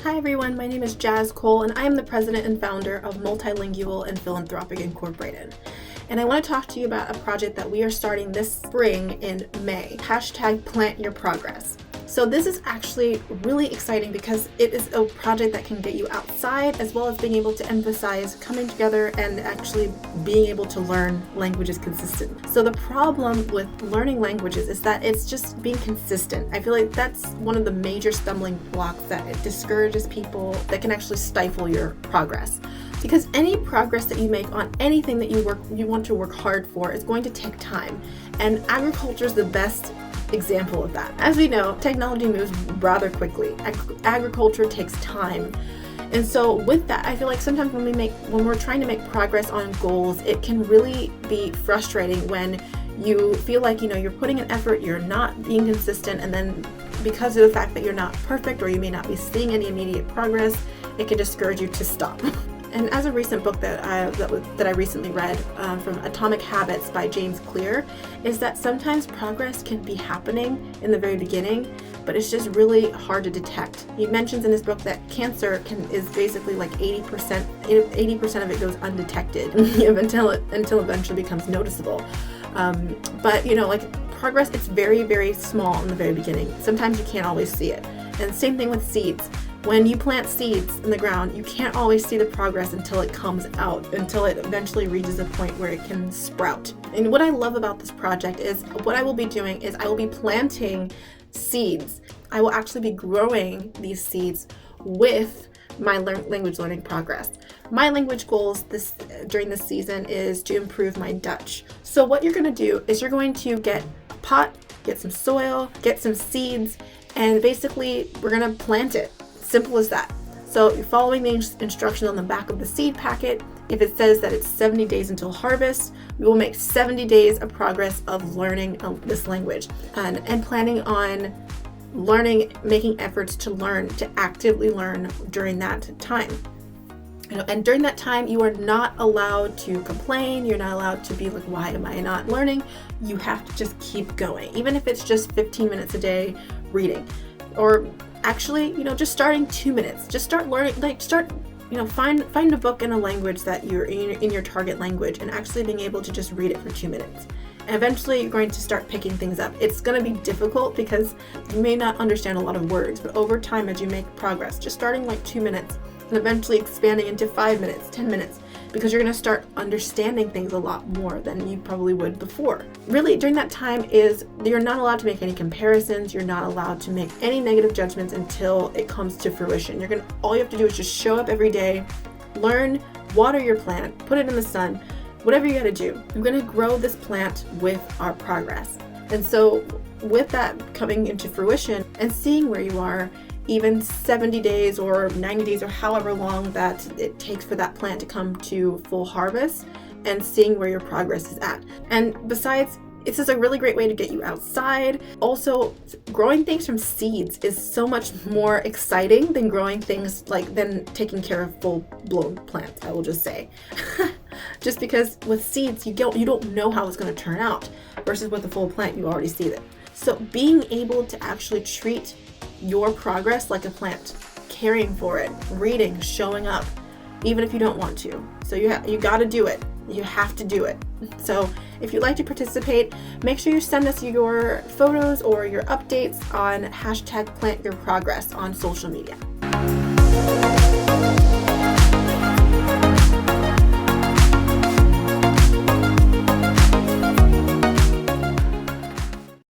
Hi everyone, my name is Jazz Cole and I am the president and founder of Multilingual and Philanthropic Incorporated. And I want to talk to you about a project that we are starting this spring in May, #PlantYourProgress. So this is actually really exciting because it is a project that can get you outside as well as being able to emphasize coming together and actually being able to learn languages consistently. So the problem with learning languages is that it's just being consistent. I feel like that's one of the major stumbling blocks that it discourages people, that can actually stifle your progress. Because any progress that you make on anything that you want to work hard for is going to take time. And agriculture is the best example of that. As we know, technology moves rather quickly. Agriculture takes time. And so with that, I feel like sometimes when we're trying to make progress on goals, it can really be frustrating when you feel like, you're putting an effort, you're not being consistent, and then because of the fact that you're not perfect or you may not be seeing any immediate progress, it can discourage you to stop. And as a recent book that I recently read from Atomic Habits by James Clear, is that sometimes progress can be happening in the very beginning, but it's just really hard to detect. He mentions in his book that cancer is basically like 80% of it goes undetected until it eventually becomes noticeable. But progress, it's very, very small in the very beginning. Sometimes you can't always see it. And same thing with seeds. When you plant seeds in the ground, you can't always see the progress until it comes out, until it eventually reaches a point where it can sprout. And what I love about this project is what I will be doing is I will be planting seeds. I will actually be growing these seeds with my language learning progress. My language goals during this season is to improve my Dutch. So what you're going to do is you're going to get a pot, get some soil, get some seeds, and basically we're going to plant it. Simple as that. So you're following the instructions on the back of the seed packet. If it says that it's 70 days until harvest, we will make 70 days of progress of learning this language and planning on making efforts to actively learn during that time. And during that time, you are not allowed to complain. You're not allowed to be like, why am I not learning? You have to just keep going. Even if it's just 15 minutes a day reading, or actually, just starting 2 minutes. Just start learning, find a book in a language that you're in your target language and actually being able to just read it for 2 minutes. And eventually you're going to start picking things up. It's going to be difficult because you may not understand a lot of words, but over time as you make progress, just starting 2 minutes and eventually expanding into 5 minutes, 10 minutes, because you're going to start understanding things a lot more than you probably would before. Really, during that time you're not allowed to make any comparisons. You're not allowed to make any negative judgments until it comes to fruition. All you have to do is just show up every day, learn, water your plant, put it in the sun, whatever you got to do. You're going to grow this plant with our progress. And so with that coming into fruition and seeing where you are, even 70 days or 90 days or however long that it takes for that plant to come to full harvest, and seeing where your progress is at. And besides, this is a really great way to get you outside. Also, growing things from seeds is so much more exciting than growing things than taking care of full-blown plants, I will just say. Just because with seeds, you don't know how it's going to turn out, versus with a full plant, you already see it. So being able to actually treat your progress like a plant, caring for it, reading, showing up, even if you don't want to. So you got to do it. You have to do it. So if you'd like to participate, make sure you send us your photos or your updates on #PlantYourProgress on social media.